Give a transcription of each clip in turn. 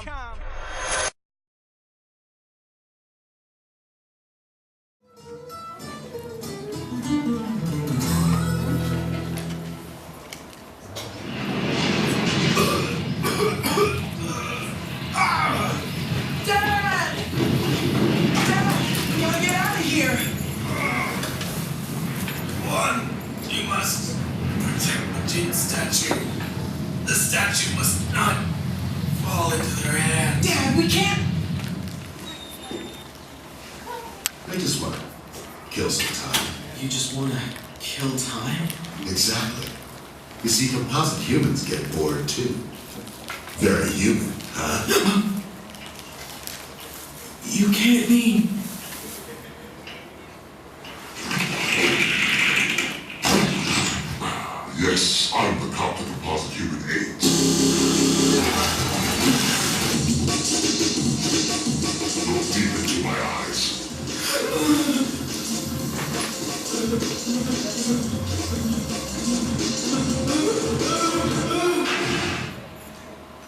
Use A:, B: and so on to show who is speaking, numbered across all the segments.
A: KotoriCon.
B: You must protect the Jin statue. The statue must not fall into their hands.
C: Dad, we can't!
D: I just want to kill some time.
C: You just want to kill time?
D: Exactly. You see, composite humans get bored too. Very human, huh?
C: You can't mean...
D: Yes, I'm the cop the composite human aids. Look deep into my eyes.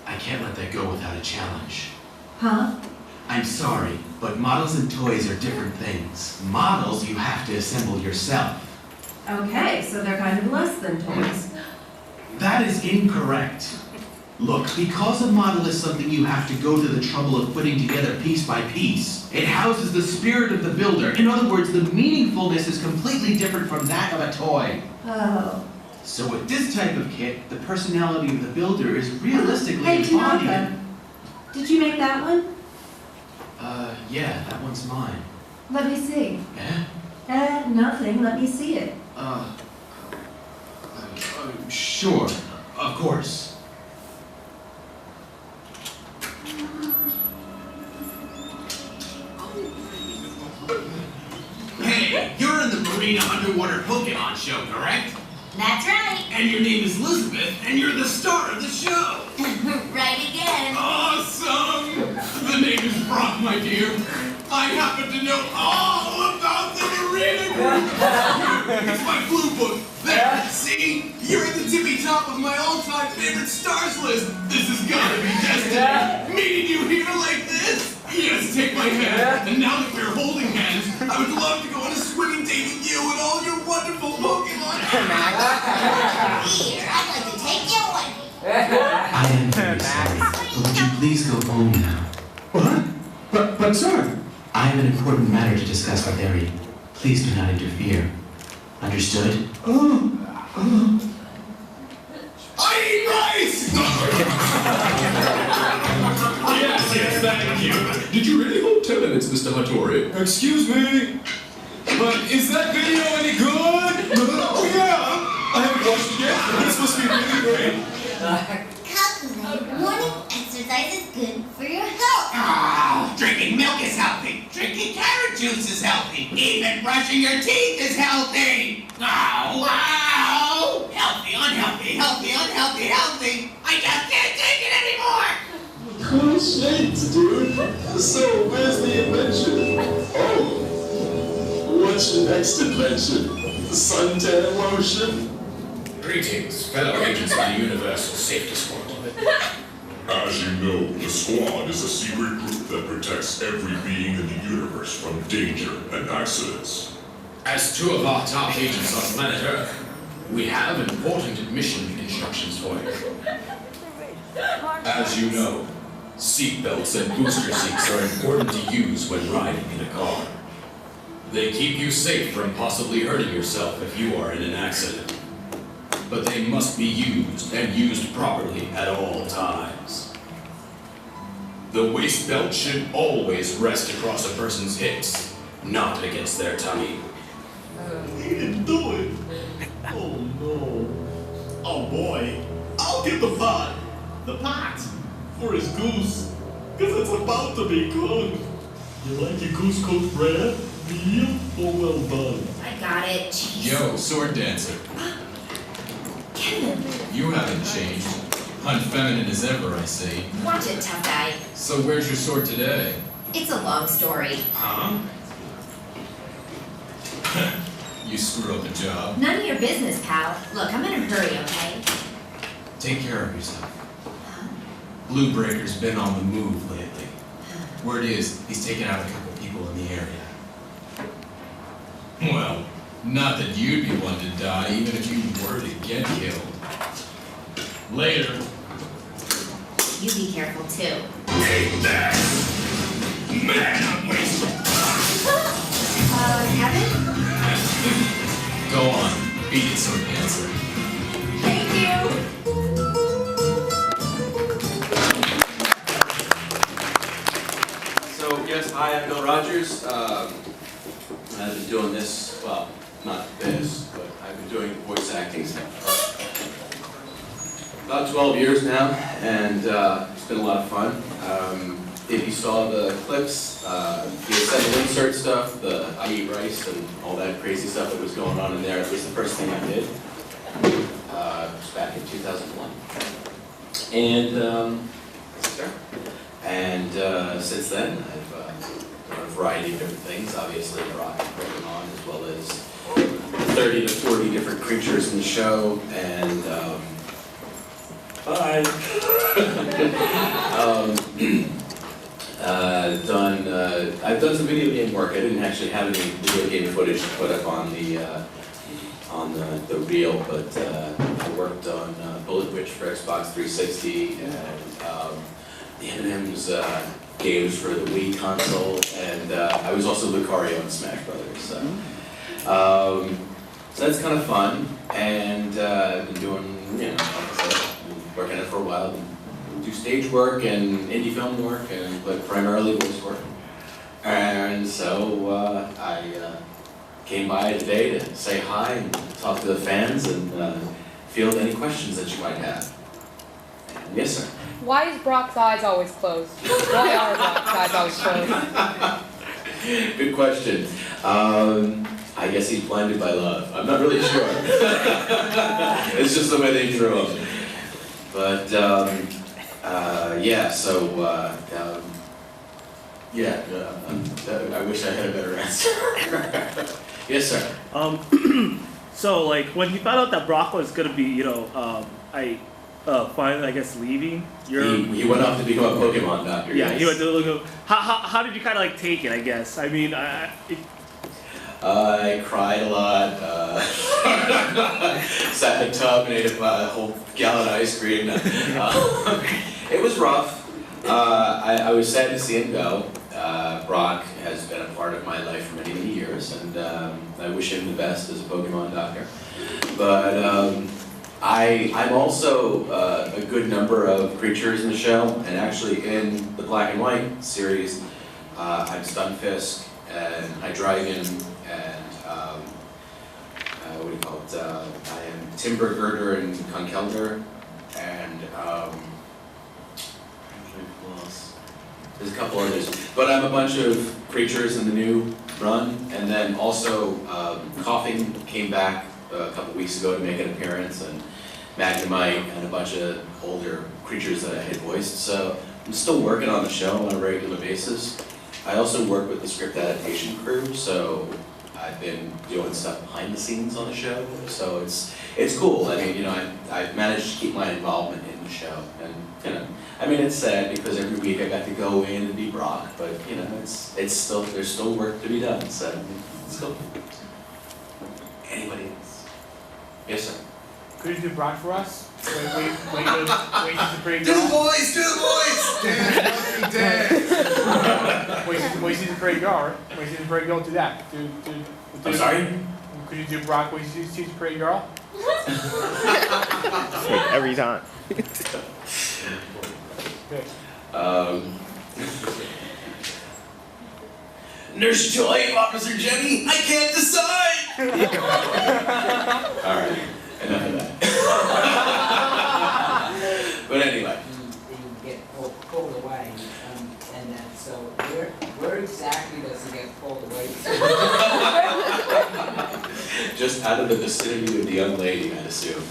E: I can't let that go without a challenge.
F: Huh?
E: I'm sorry, but models and toys are different things. Models you have to assemble yourself.
F: Okay, so they're kind of less than toys.
E: That is incorrect. Look, because a model is something you have to go to the trouble of putting together piece by piece, it houses the spirit of the builder. In other words, the meaningfulness is completely different from that of a toy.
F: Oh.
E: So with this type of kit, the personality of the builder is realistically
F: Hey,
E: embodied.
F: Tanaka, did you make that one?
E: Yeah, that one's mine.
F: Let me see.
E: Yeah?
F: Nothing. Let me see it.
E: Sure, of course.
B: Hey, you're in the Marina Underwater Pokemon show, correct?
G: That's right.
B: And your name is Elizabeth, and you're the star of the show.
G: Right again.
B: Awesome! The name is Brock, my dear. I happen to know all about the Marina Group. It's my blue book. There, see? You're at the tippy top of my all-time favorite stars list. This has got to be destiny. Meeting you here like this? Yes, take my hand. And now that we're holding hands, I would love to go on a swimming date with you and all your wonderful Pokemon.
G: Here, I'd like to take you away.
E: I am very sorry, but would you please go home now?
D: What? But sir...
E: I have an important matter to discuss with Harry. Please do not interfere. Understood?
B: I eat rice!
H: Yes, thank you. Did you really hold 10 minutes, Mr. Hattori?
I: Excuse me, but is that video any good? Oh yeah, I haven't watched it yet, but it's supposed to be really great.
G: Calculated morning exercise is good for your health.
B: Oh, drinking milk is healthy. Drinking carrot juice is healthy. Even brushing your teeth is healthy. Oh, wow. Healthy, unhealthy, healthy, unhealthy, healthy. I just can't take it anymore.
I: Cool shades, dude. So, where's the invention? Oh, what's your next invention? The suntan lotion?
H: Greetings, fellow agents of the Universal Safety Squad.
D: As you know, the Squad is a secret group that protects every being in the universe from danger and accidents.
H: As two of our top agents on planet Earth, we have important mission instructions for you. As you know, seatbelts and booster seats are important to use when riding in a car. They keep you safe from possibly hurting yourself if you are in an accident. But they must be used, and used properly at all times. The waist belt should always rest across a person's hips, not against their tummy.
I: He didn't do it. Oh no. Oh boy, I'll get the pot. The pot for his goose, because it's about to be cooked. You like your goose cooked bread? Medium or well done?
G: I got it. Jeez.
H: Yo, sword dancer.
G: Kevin,
H: You haven't changed. Unfeminine as ever, I see.
G: watch it, tough guy.
H: So where's your sword today?
G: It's a long story.
H: Huh? You screw up a job.
G: None of your business, pal. Look, I'm in a hurry, okay?
E: Take care of yourself.
B: Blue Breaker's been on the move lately. Word is, he's taken out a couple people in the area. Well, not that you'd be one to die, even if you were to get killed. Later.
G: You be careful too.
D: Take that! Man, I'm wasted!
G: Kevin?
B: Go on, beat it, sword dancer.
G: Thank you!
A: So, yes, hi, I'm Bill Rogers. I've been doing this, well, not this, but I've been doing voice acting stuff for about 12 years now, and it's been a lot of fun. If you saw the clips, the set insert stuff, the I Eat Rice and all that crazy stuff that was going on in there, it was the first thing I did. It was back in 2001. And since then, I've done a variety of different things, obviously Brock and KotoriCon, as well as 30 to 40 different creatures in the show, and I've done some video game work. I didn't actually have any video game footage to put up on the reel, but I worked on Bullet Witch for Xbox 360 and the M&M's games for the Wii console, and I was also Lucario in Smash Brothers. So that's kind of fun, and I've been doing, like I said, been working on it for a while. Do stage work and indie film work, but primarily voice work. And so I came by today to say hi and talk to the fans and field any questions that you might have. And yes, sir.
J: Why is Brock's eyes always closed? Why are Brock's eyes always closed?
A: Good question. I guess he's blinded by love. I'm not really sure. It's just the way they drew him. But yeah, so I wish I had a better answer. Yes, sir.
K: So like when you found out that Brock was gonna be, finally, I guess, leaving.
A: He went off to become a Pokemon doctor.
K: Yeah,
A: yes.
K: he went to look. How did you kind of like take it? I guess. I mean,
A: I cried a lot. Sat in a tub and ate a whole gallon of ice cream. It was rough. I was sad to see him go. Brock has been a part of my life for many, many years, and I wish him the best as a Pokemon doctor. But I'm also a good number of creatures in the show, and actually in the Black and White series, I'm Stunfisk, and Hydreigon, and what do you call it? I am Timber Girder and Conkeldurr, and there's a couple others. But I'm a bunch of creatures in the new run, and then also Coughing came back a couple weeks ago to make an appearance, and Magnemite and a bunch of older creatures that I had voiced. So I'm still working on the show on a regular basis. I also work with the script adaptation crew, so I've been doing stuff behind the scenes on the show. So it's cool. I mean, I've managed to keep my involvement in the show, and I mean, it's sad because every week I got to go in and be Brock, but it's still, there's still work to be done. So it's cool. Anybody else? Yes, sir.
L: Could you do Brock for us? Wait, she's a pretty
B: Do
L: girl.
B: the voice! Do the voice! Dance, dance!
L: Wait, she's a pretty girl, right? Wait, she's a pretty girl. Do that.
A: I'm sorry?
L: Could you do Brock? Wait, she's a pretty girl.
M: Every time.
L: Good.
B: Nurse Joy, Officer Jenny, I can't decide!
A: Alright, enough of that. But anyway.
N: You get pulled away, and then so where exactly does it get pulled away to?
A: Just out of the vicinity of the young lady, I'd assume.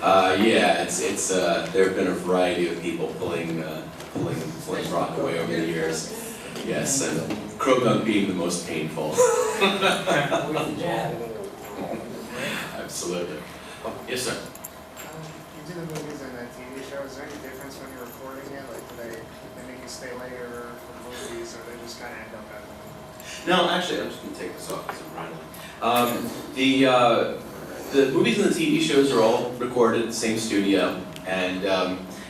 A: Yeah, it's there have been a variety of people pulling Brock away over the years. Yes, and KotoriCon being the most painful. Absolutely. Oh, yes, sir.
L: you do the movies and the TV show, is there any difference when you're recording it? Like, do they make you stay later for movies, or they just kind of end up at the movie?
A: No, actually, I'm just gonna take this off because I'm rattling. The movies and the TV shows are all recorded at the same studio, and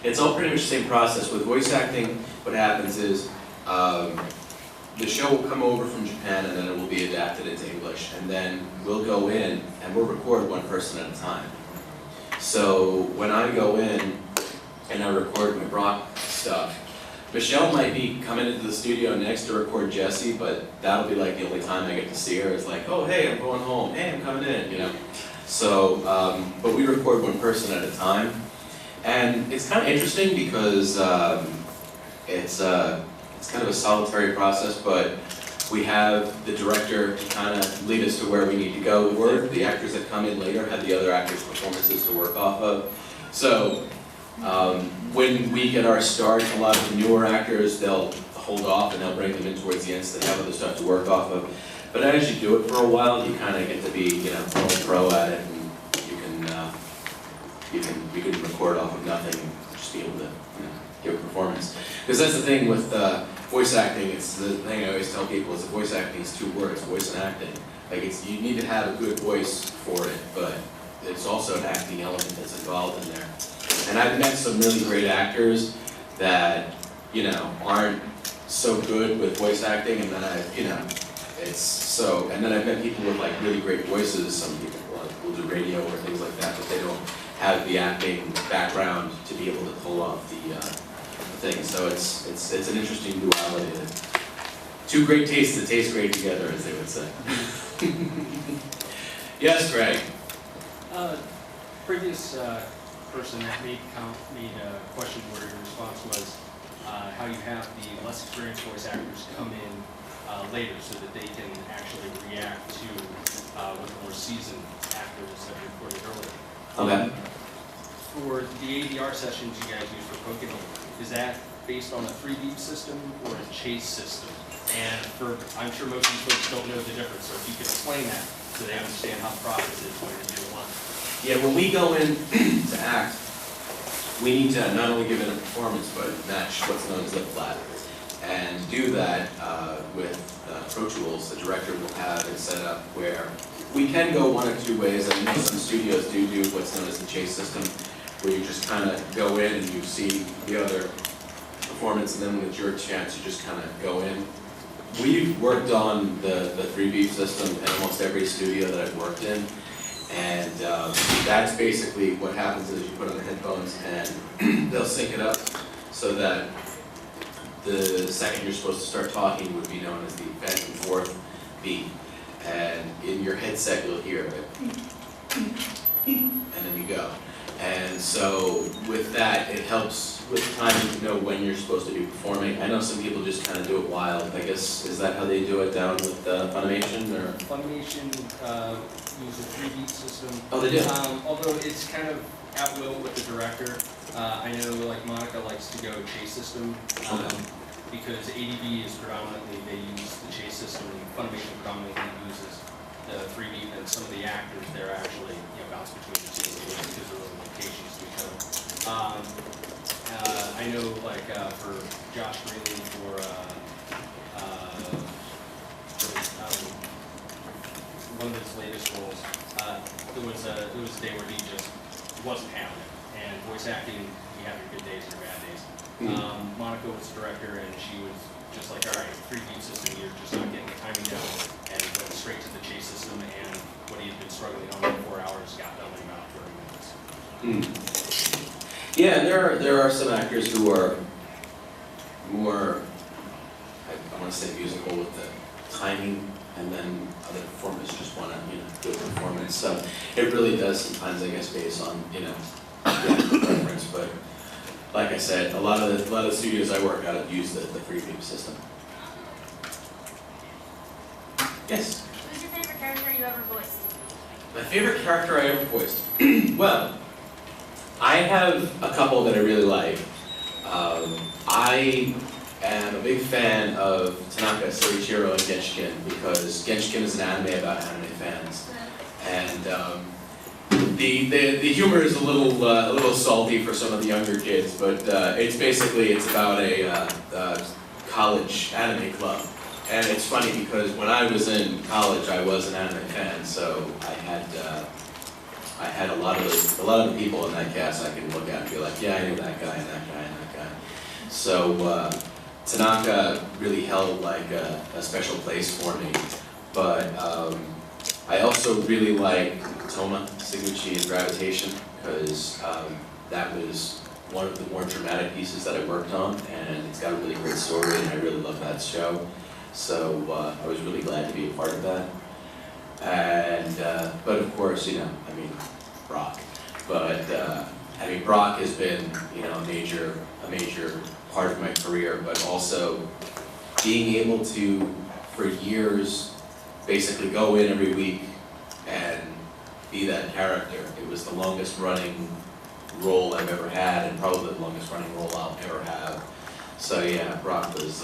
A: it's all pretty much the same process. With voice acting, what happens is the show will come over from Japan, and then it will be adapted into English, and then we'll go in and we'll record one person at a time. So when I go in and I record my Brock stuff, Michelle might be coming into the studio next to record Jessie, but that'll be like the only time I get to see her. It's like, oh, hey, I'm going home. Hey, I'm coming in, you know. So, but we record one person at a time. And it's kind of interesting because it's kind of a solitary process, but we have the director to kind of lead us to where we need to go. The actors that come in later have the other actors' performances to work off of. So, when we get our start, a lot of the newer actors, they'll hold off and they'll bring them in towards the end so they have other stuff to work off of. But as you do it for a while, you kind of get to be, you know, a pro at it, and you can record off of nothing and just be able to, you know, give a performance. Because that's the thing with voice acting. It's the thing I always tell people is that voice acting is two words: voice and acting. Like you need to have a good voice for it, but it's also an acting element that's involved in there. And I've met some really great actors that, you know, aren't so good with voice acting, and then and then I've met people with like really great voices. Some people will do radio or things like that, but they don't have the acting background to be able to pull off the thing. So it's an interesting duality. Two great tastes that taste great together, as they would say. Yes, Greg.
M: Previous person made a question where your response was how you have the less experienced voice actors come in later so that they can actually react to what the more seasoned actors have recorded earlier.
A: Okay.
M: For the ADR sessions you guys use for Pokemon, is that based on a 3-beat system or a chase system? And I'm sure most of these folks don't know the difference, so if you could explain that so they understand how the process is when you're doing one.
A: Yeah, when we go in to act, we need to not only give it a performance, but match what's known as lip flat. And do that with Pro Tools. The director will have it set up where we can go one or two ways. I know some studios do what's known as the chase system, where you just kind of go in and you see the other performance, and then when it's your chance, you just kind of go in. We've worked on the 3-beat system in almost every studio that I've worked in. And that's basically what happens is you put on the headphones and they'll sync it up so that the second you're supposed to start talking would be known as the back and forth beat. And in your headset you'll hear it. And then you go. And so with that, it helps with timing to know when you're supposed to be performing. I know some people just kind of do it wild. I guess, is that how they do it down with Funimation? Or?
M: Funimation use a 3-beat system.
A: Oh, they do?
M: Although it's kind of at will with the director. I know like Monica likes to go chase system because ADB is predominantly, they use the chase system, and Funimation predominantly uses the 3-beat, and some of the actors they're actually bounce between the two because they're little limitations to each other. I know like for Josh Greenlee for one of his latest roles, there was a day where he just wasn't having it. And voice acting, you have your good days and your bad days. Monica was the director, and she was just like, all right, 3-beat system, you're just not getting the timing down, and went straight to the chase system, and what he had been struggling on for 4 hours got done in about 30 minutes.
A: Yeah, and there are some actors who are more, I want to say, musical with the timing, and then other performers just want to, do a performance. So it really does sometimes, I guess, based on, preference. But like I said, a lot of the studios I work at have used the 3-beat system. Yes?
O: Who's your favorite character you ever voiced?
A: My favorite character I ever voiced? Well, I have a couple that I really like. I am a big fan of Tanaka, Soichiro, and Genshiken because Genshiken is an anime about anime fans. And The humor is a little salty for some of the younger kids, but it's about a college anime club, and it's funny because when I was in college, I was an anime fan, so I had a lot of the people in that cast I can look at and be like, yeah, I knew that guy and that guy and that guy. So Tanaka really held like a special place for me, but I also really like Toma Seguchi and Gravitation, because that was one of the more dramatic pieces that I worked on, and it's got a really great story, and I really love that show. So I was really glad to be a part of that. And but of course, you know, I mean, Brock. But I mean, Brock has been, you know, a major part of my career, but also being able to, for years, basically go in every week and be that character. It was the longest running role I've ever had, and probably the longest running role I'll ever have. So yeah, Brock was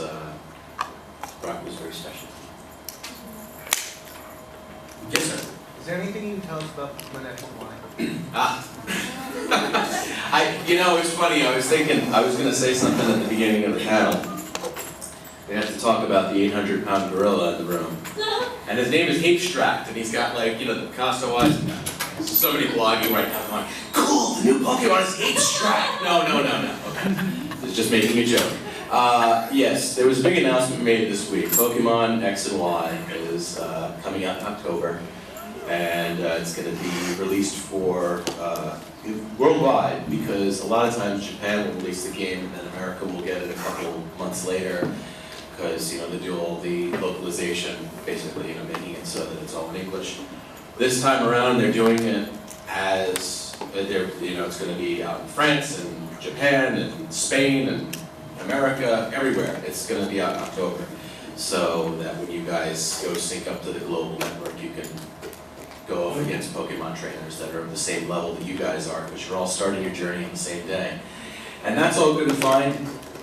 A: very special. Yes, sir.
L: Is there anything you can tell us about the next one?
A: It's funny, I was thinking, I was going to say something at the beginning of the panel. We have to talk about the 800-pound gorilla in the room. And his name is Hapestract, and he's got like, you know, the Picasso eyes. Somebody blogging right now going, cool, the new Pokemon is Hapestract. No. Okay. It's just making a joke. Yes, there was a big announcement made this week. Pokemon X and Y is coming out in October, and it's going to be released for worldwide, because a lot of times Japan will release the game and then America will get it a couple months later, because, you know, they do all the localization, basically, you know, making it so that it's all in English. This time around, they're doing it as it's going to be out in France and Japan and Spain and America, everywhere. It's going to be out in October, so that when you guys go sync up to the global network, you can go up against Pokemon trainers that are of the same level that you guys are, because you're all starting your journey on the same day. And that's all good and fine,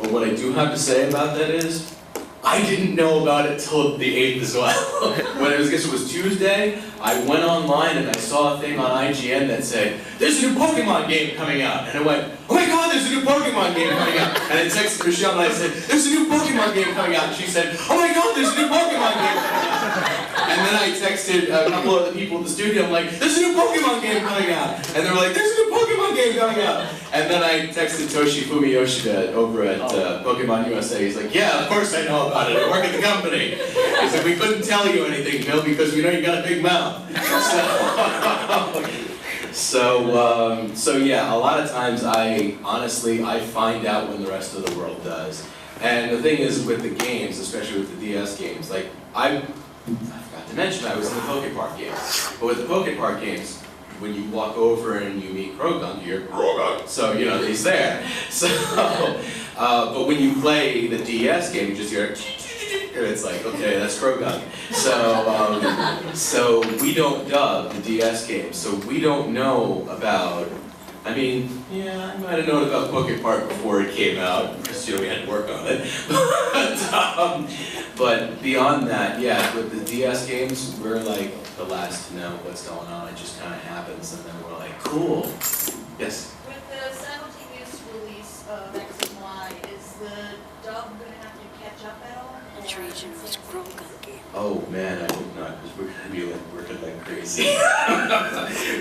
A: but what I do have to say about that is, I didn't know about it till the 8th as well. When I guess it was Tuesday, I went online and I saw a thing on IGN that said, there's a new Pokemon game coming out. And I went, oh my god, there's a new Pokemon game coming out. And I texted Michelle and I said, there's a new Pokemon game coming out. And she said, oh my god, there's a new Pokemon game coming out. And then I texted a couple of the people in the studio, I'm like, there's a new Pokemon game coming out. And they were like, there's a new Pokemon game coming out. And then I texted Toshi Fumiyoshida over at Pokemon USA. He's like, yeah, of course I know about it. I work at the company. He's like, we couldn't tell you anything, Bill, because we know you got a big mouth. So yeah, a lot of times I find out when the rest of the world does. And the thing is with the games, especially with the DS games, like I forgot to mention I was in the Pokepark games. But with the Pokepark games, when you walk over and you meet Krogan, you hear Krogan, so you know he's there. So, but when you play the DS game, you just hear, and it's like, okay, that's Krogan. So we don't dub the DS game, so we don't know about. I mean, yeah, I might have known about Pokepark before it came out, because we had to work on it. But beyond that, yeah, with the DS games, we're like the last to know what's going on. It just kind of happens, and then we're like, cool. Yes?
O: With the simultaneous release of X and Y, is the dub going to have to catch up at all? Which region was broken?
A: Oh man, I hope not, because we're gonna be like working like crazy.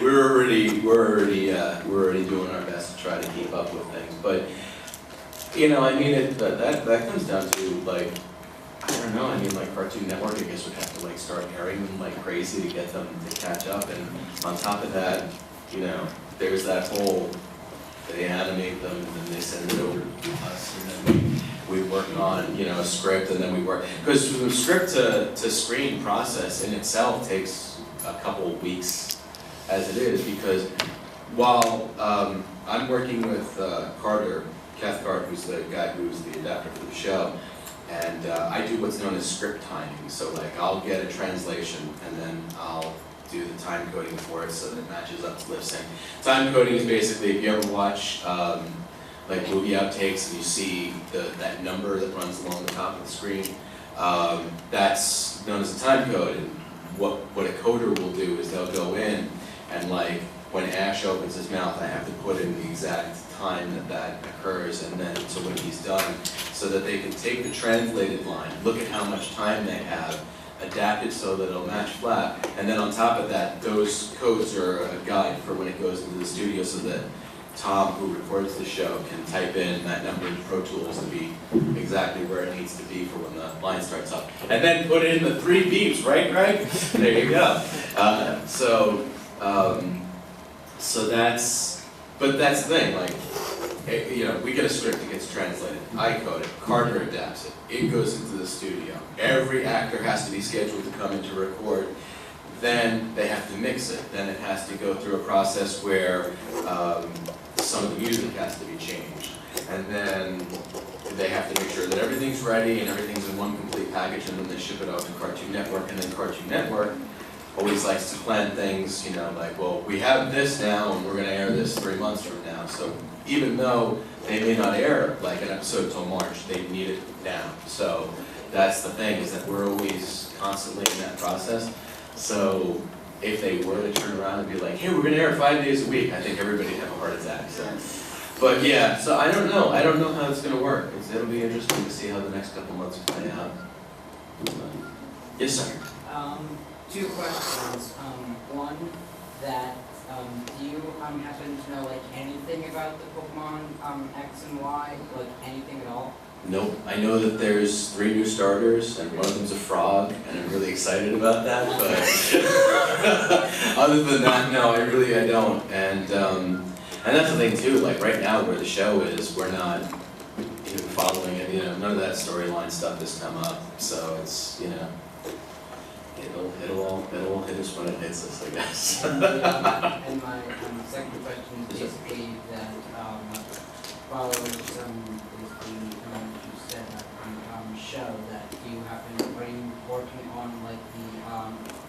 A: we're already doing our best to try to keep up with things, but you know, I mean, that comes down to like, I don't know. I mean, like Cartoon Network, I guess would have to like start airing them like crazy to get them to catch up, and on top of that, you know, there's that whole they animate them and then they send it over to us, and then we work on, you know, a script, and then we work, because the script to screen process in itself takes a couple of weeks as it is, because while I'm working with Cathcart, who's the guy who's the adapter for the show, and I do what's known as script timing. So like I'll get a translation and then I'll do the time coding for it so that it matches up to lip sync. Time coding is basically, if you ever watch like movie outtakes and you see that number that runs along the top of the screen, that's known as a time code. And what a coder will do is they'll go in and like when Ash opens his mouth, I have to put in the exact time that occurs, and then to when he's done, so that they can take the translated line, look at how much time they have, adapt it so that it'll match flat, and then on top of that, those codes are a guide for when it goes into the studio so that Tom, who records the show, can type in that number in Pro Tools to be exactly where it needs to be for when the line starts up. And then put in the 3 beeps, right, Greg? There you go. So that's, but that's the thing, like, you know, we get a script that gets translated, I code it, Carter adapts it, it goes into the studio. Every actor has to be scheduled to come in to record. Then they have to mix it. Then it has to go through a process where some of the music has to be changed. And then they have to make sure that everything's ready and everything's in one complete package, and then they ship it out to Cartoon Network. And then Cartoon Network always likes to plan things, you know, like, well, we have this now and we're going to air this 3 months from now. So even though they may not air like an episode till March, they need it now. So that's the thing, is that we're always constantly in that process. So if they were to turn around and be like, hey, we're going to air 5 days a week, I think everybody'd have a heart attack. So. But yeah, so I don't know. I don't know how it's going to work. It'll be interesting to see how the next couple months play out. Yes, sir.
N: 2 questions. One, that do you happen to know like anything about the Pokemon X and Y, like anything at all?
A: Nope. I know that there's 3 new starters, and one of them's a frog, and I'm really excited about that, but other than that, no, I don't. And that's the thing too, like right now where the show is, we're not even following it, you know, none of that storyline stuff has come up, so it's, you know, it'll hit us when it hits us, I guess.
N: And my second question is basically that follows basically you said show that are you working on like the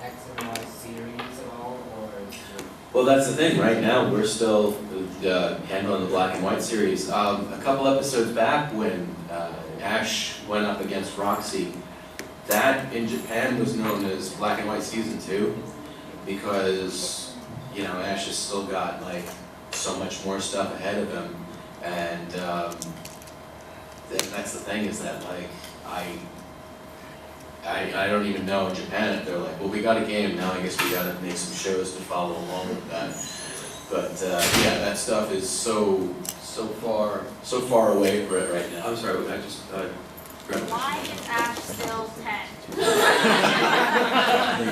N: X and Y series at all, or is it...
A: Well, that's the thing, right now we're still handling the black and white series. A couple episodes back when Ash went up against Roxy, that in Japan was known as Black and White Season 2 because, you know, Ash has still got like so much more stuff ahead of him, and that's the thing, is that like I don't even know in Japan if they're like, well, we got a game, now I guess we gotta make some shows to follow along with that. But yeah, that stuff is so far away for it right now. I'm sorry, I just
O: Why is Ash still 10?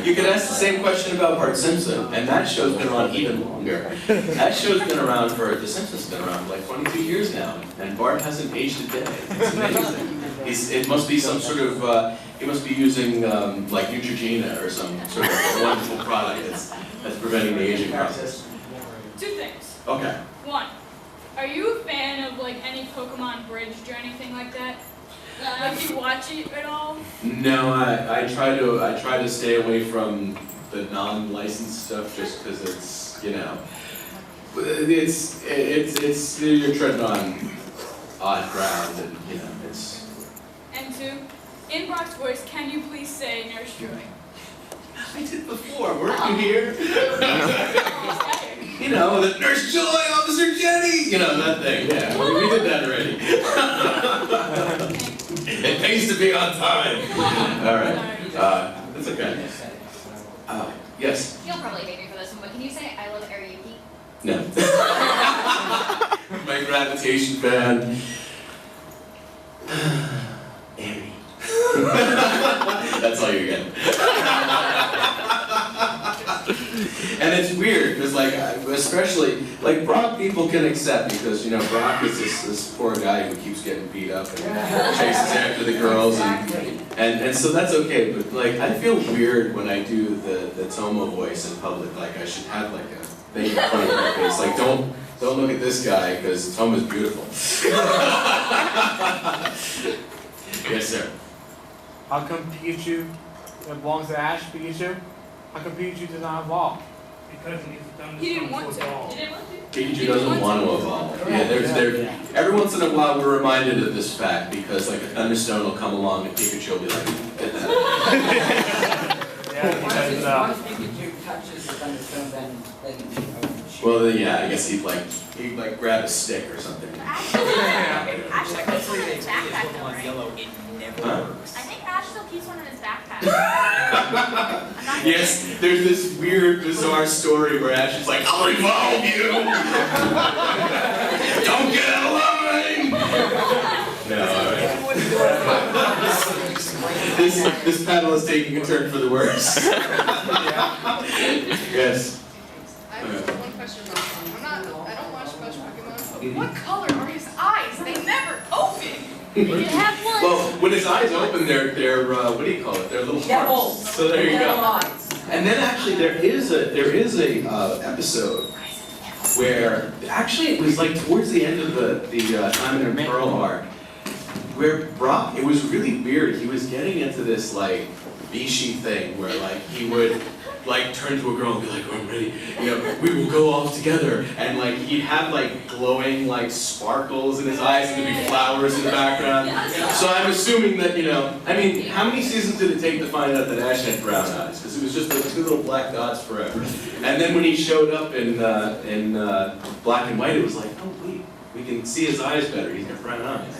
A: You could ask the same question about Bart Simpson, and that show's been around even longer. That show's been around The Simpsons been around for like 22 years now, and Bart hasn't aged a day. It's amazing. It must be some sort of, he must be using like Neutrogena or some sort of wonderful product that's preventing the aging process.
P: 2 things.
A: Okay.
P: 1, are you a fan of like any Pokemon Bridged or anything like that? Like, do you watch it at all?
A: No, I try to stay away from the non-licensed stuff just because it's, you know, it's you're treading on odd ground, and you know it's.
P: And 2, in Brock's voice, can you please say Nurse Joy?
A: I did before. Weren't you here? You know, the Nurse Joy, Officer Jenny. You know that thing. Yeah, we did that already. It pays to be on time. All right. That's okay. Yes.
Q: You'll probably hate me for this one, but can you say I love Ariuki?
A: No. My gravitation band. Amy. That's all you're getting. And it's weird because, like, especially like Brock, people can accept because, you know, Brock is this poor guy who keeps getting beat up and chases after the girls, and so that's okay. But like, I feel weird when I do the Tomo voice in public. Like, I should have like a thing in front of my face. Like, don't look at this guy because Tomo's beautiful. Yes, sir.
L: How come Pikachu belongs to Ash, Pikachu? How come Pikachu does not evolve?
P: Because he didn't want to. He didn't want to.
A: Pikachu doesn't want to evolve. Yeah, every once in a while we're reminded of this fact because like a thunderstone will come along and Pikachu will be like, get that.
N: Once Pikachu touches the thunderstone, then
A: Well, then, yeah, I guess he'd grab a stick or something.
Q: Ash still keeps one in his backpack, though, right? I think Ash still keeps one in his backpack.
A: Yes, there's this weird, bizarre story where Ash is like, I'll revolve you! Don't get out of line! No, this panel is taking a turn for the worse. Yes.
R: I have one question about him. I don't watch much Pokemon, but what color are his eyes? They never open!
Q: You have one.
A: Well, when his eyes open, they're what do you call it? They're little hearts. So there you go. And then actually there is a episode where actually it was like towards the end of the Diamond and Pearl arc, where Brock, it was really weird. He was getting into this like Bishi thing where like he would like turn to a girl and be like, oh, I'm ready, you know, we will go off together, and like he'd have like glowing like sparkles in his eyes and there'd be flowers in the background. So I'm assuming that, you know, I mean, how many seasons did it take to find out that Ash had brown eyes? Because it was just like 2 little black dots forever. And then when he showed up in black and white, it was like, oh wait, we can see his eyes better, he's got brown eyes.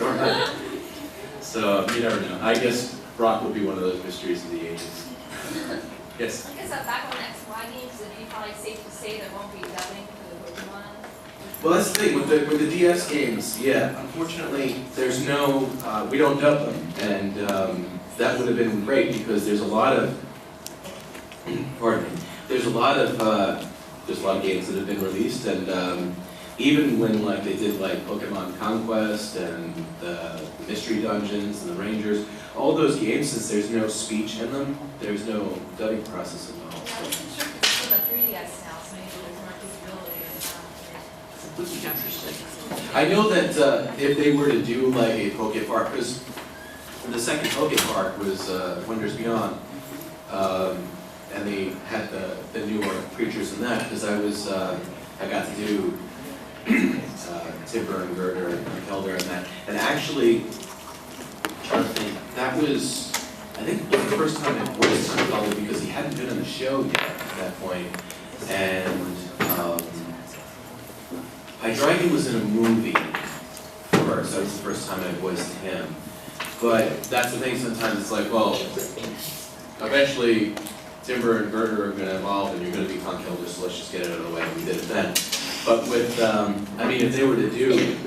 A: So you never know. I guess Brock will be one of those mysteries of the ages. Yes?
Q: I guess back on the XY games, it'd be probably safe to say there won't be dubbing for the Pokemon.
A: Well, that's the thing, with the DS games, yeah, unfortunately, there's no, we don't dub them, and that would have been great, because there's a lot of, pardon me, there's a lot of games that have been released, and even when like they did like Pokemon Conquest and the Mystery Dungeons and the Rangers, all those games, since there's no speech in them, there's no dubbing process involved.
Q: Yeah, I wasn't sure if it's still the 3DS now, so maybe there's more capability.
A: Which is interesting. I know that if they were to do like a Poke Park, because the second Poke Park was Wonders Beyond, and they had the newer creatures in that, because I got to do Timber and Girder and Kelder and that, and actually, trying to think, that was, I think, the first time I voiced Kelder, because he hadn't been on the show yet at that point, and Hydreigon was in a movie first. That was the first time I voiced him. But that's the thing, sometimes it's like, well, eventually Timber and Girder are going to evolve and you're going to be Conkelders, so let's just get it out of the way, and we did it then. But with, I mean, if they were to do,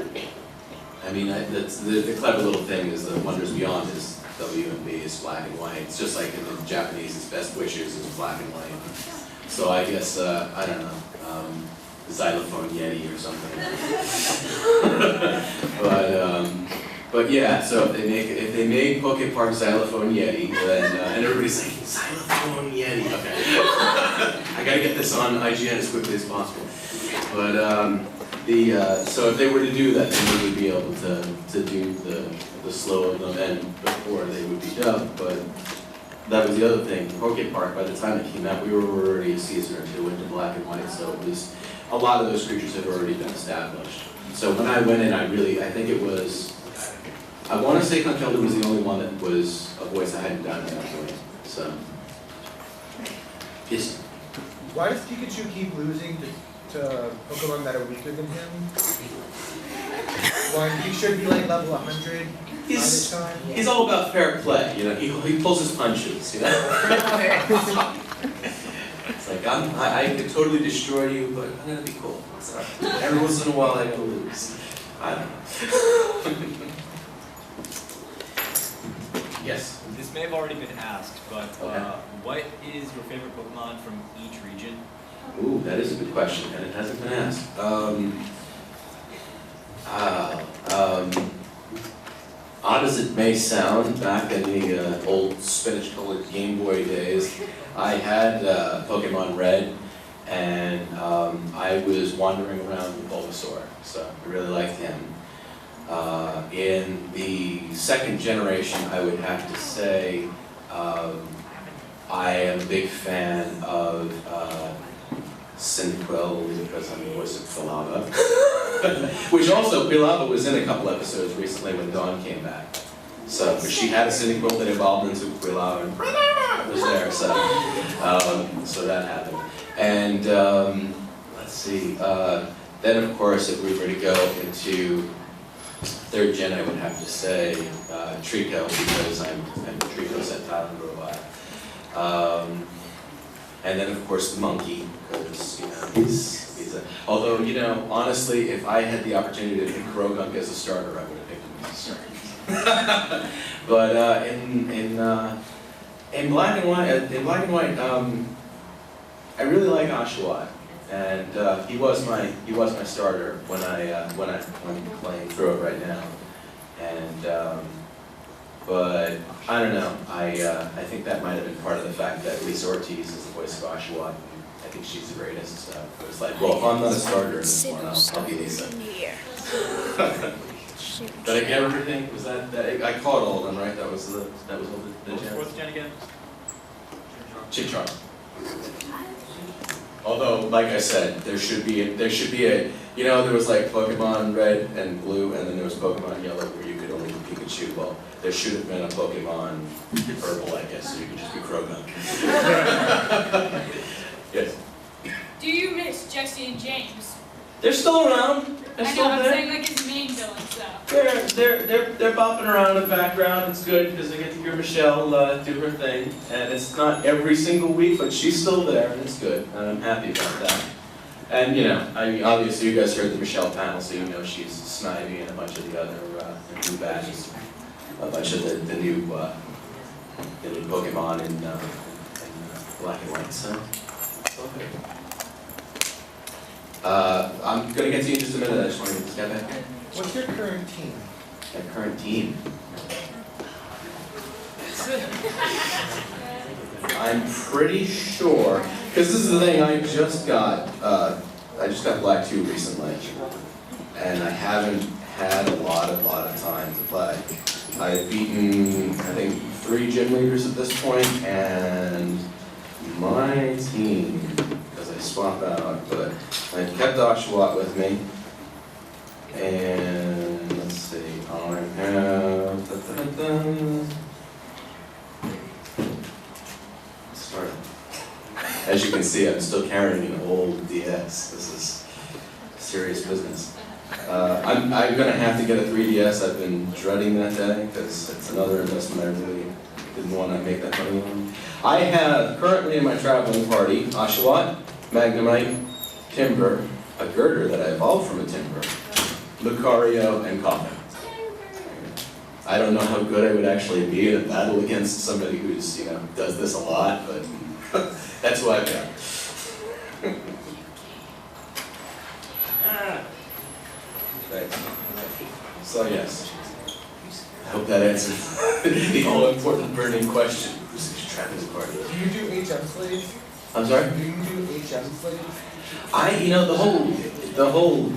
A: I mean, that's the clever little thing is the Wonders Beyond is W and B is black and white. It's just like in the Japanese, it's Best Wishes is black and white. So I guess, I don't know, Xylophone Yeti or something. But yeah, so if they make Poke Park Xylophone Yeti, then and everybody's like Xylophone Yeti. Okay, I gotta get this on IGN as quickly as possible. But so if they were to do that, then they would be able to do the slow of them, and before they would be dubbed. But that was the other thing. Poke Park, by the time it came out, we were already a season or two into black and white, so it was a lot of those creatures had already been established. So when I went in, I think it was, I want to say Conkeldurr was the only one that was a voice I hadn't done at that point. So, yes.
S: Why does Pikachu keep losing to Pokemon that are weaker than him? When he should be like level 100 by this time?
A: He's all about fair play, you know. He pulls his punches, you know. It's like I could totally destroy you, but I'm gonna be cool. So every once in a while I gotta lose. I don't know. Yes.
T: This may have already been asked, but what is your favorite Pokemon from each region?
A: Ooh, that is a good question, and it hasn't been asked. Odd as it may sound, back in the old spinach-colored Game Boy days, I had Pokemon Red, and I was wandering around with Bulbasaur, so I really liked him. In the second generation, I would have to say I am a big fan of Cyndaquil, because I'm the voice of Quilava. Which also, Quilava was in a couple episodes recently when Dawn came back. So she had a Cyndaquil that evolved into Quilava and was there, so that happened. And let's see. Then of course, if we were to go into third gen, I would have to say Trico, because I'm Trico Sentai robot. And then of course the monkey, because he's a. Although honestly, if I had the opportunity to pick Kurogunk as a starter, I would have picked him as a starter. But in black and white, I really like Oshawott, and he was my starter when I'm playing through it right now, and but I don't know. I think that might have been part of the fact that Lisa Ortiz is the voice of Oshawott. I think she's the greatest. So it was like, well, if I'm not a starter in this one, I'll be Lisa. Did I get everything? Was that I caught all of them, right? That was all the gens.
T: Fourth gen again?
A: Chimchar. Although, like I said, there should be a there was like Pokemon Red and Blue, and then there was Pokemon Yellow where you could only be Pikachu. Well, there should have been a Pokemon Purple, I guess, so you could just be Croagunk. Yes.
P: Do you miss Jesse and James?
A: They're still around. They're
P: I
A: still
P: know, I'm
A: there.
P: saying like his main villains though.
A: They're bopping around in the background. It's good because I get to hear Michelle do her thing, and it's not every single week, but she's still there, and it's good, and I'm happy about that. And I mean, obviously you guys heard the Michelle panel, so you know she's Snivy and a bunch of the other new badges, a bunch of the new Pokemon in black and white. So it's all good. I'm going to get to you in just a minute. I just want to get this guy back.
S: What's your current team?
A: My current team. I'm pretty sure, because this is the thing, I just got Black 2 recently, and I haven't had a lot of time to play. I've beaten, I think, 3 gym leaders at this point, and my team, because I swap out, but I kept Oshawott with me, and let's see, I have, start. As you can see, I'm still carrying an old DS. This is serious business. I'm going to have to get a 3DS. I've been dreading that day because it's another investment I really didn't want to make that money on. I have currently in my traveling party Oshawott, Magnemite, Timber, a Girder that I evolved from a Timber, Lucario, and Coffin. I don't know how good I would actually be in a battle against somebody who's, does this a lot, but that's what I've got. Thanks. So yes, I hope that answers the all-important burning question. Who's the traveling party?
S: Do you do HM slaves?
A: I'm sorry?
S: Do you do HM slaves?
A: The whole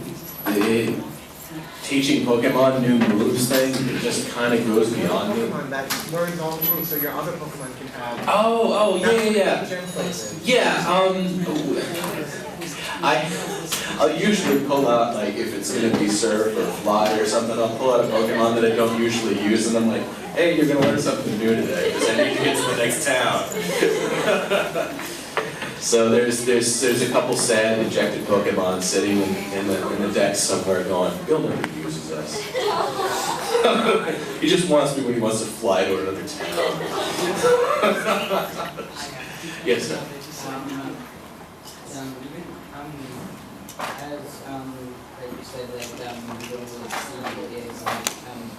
A: teaching Pokemon new moves thing, it just kind of goes beyond me.
S: Pokemon that learns all the moves so your other Pokemon can have.
A: Yeah. I'll usually pull out, like, if it's going to be Surf or Fly or something, I'll pull out a Pokemon that I don't usually use, and I'm like, hey, you're going to learn something new today, because I need to get to the next town. So there's a couple sad, ejected Pokemon sitting in the deck somewhere going, Bill never uses us. He just wants me when he wants to fly to another town. Yes, sir.
N: As like you said, that you don't really see is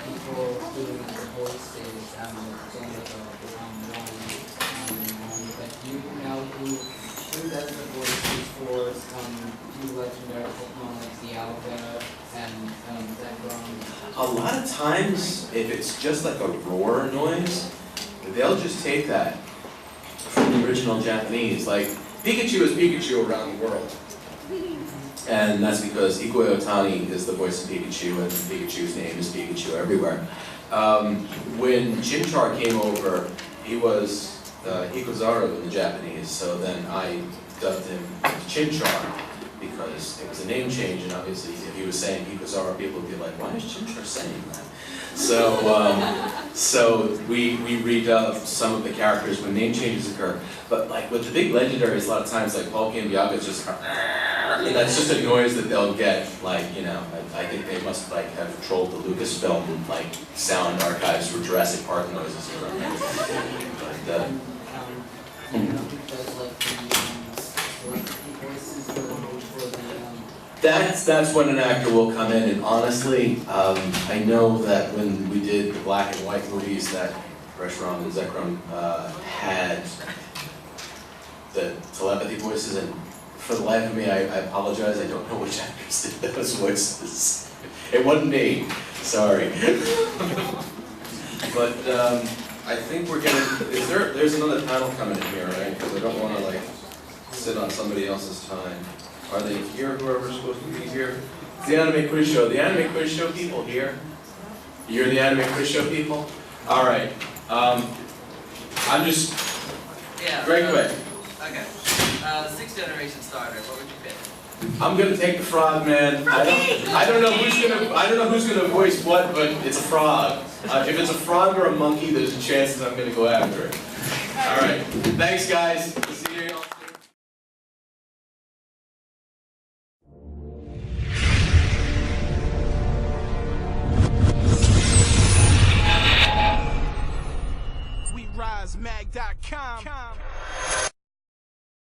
N: people doing the voices, it's only like but you know who does the voices for few legendary Pokemon like Dialga and Zekrom?
A: A lot of times, if it's just like a roar noise, they'll just take that from the original Japanese. Like, Pikachu is Pikachu around the world. And that's because Ikue Otani is the voice of Pikachu, and Pikachu's name is Pikachu everywhere. When Chimchar came over, he was Hikozaru in the Japanese, so then I dubbed him Chimchar because it was a name change, and obviously if he was saying Hikozaru, people would be like, why is Chimchar saying that? So we redubbed some of the characters when name changes occur. But like with the big legendaries, a lot of times like Palkia and Dialga just And that's just a noise that they'll get, like, you know, I think they must like have trolled the Lucasfilm like sound archives for Jurassic Park noises or something. But that's when an actor will come in, and honestly, I know that when we did the black and white movies, that Restaurant and Zekrom had the telepathy voices, and for the life of me, I apologize, I don't know which actors did those voices. It wasn't me, sorry. But I think we're gonna, there's another panel coming in here, right? Because I don't want to like sit on somebody else's time. Are they here, whoever's supposed to be here? It's the Anime Quiz Show. The Anime Quiz Show people here? You're the Anime Quiz Show people? All right. I'm just, Greg, quick.
U: Okay. The 6th generation starter, what would you pick?
A: I'm gonna take the frog, man. I don't know who's gonna voice what, but it's a frog. If it's a frog or a monkey, there's a chance that I'm gonna go after it. All right. Thanks, guys.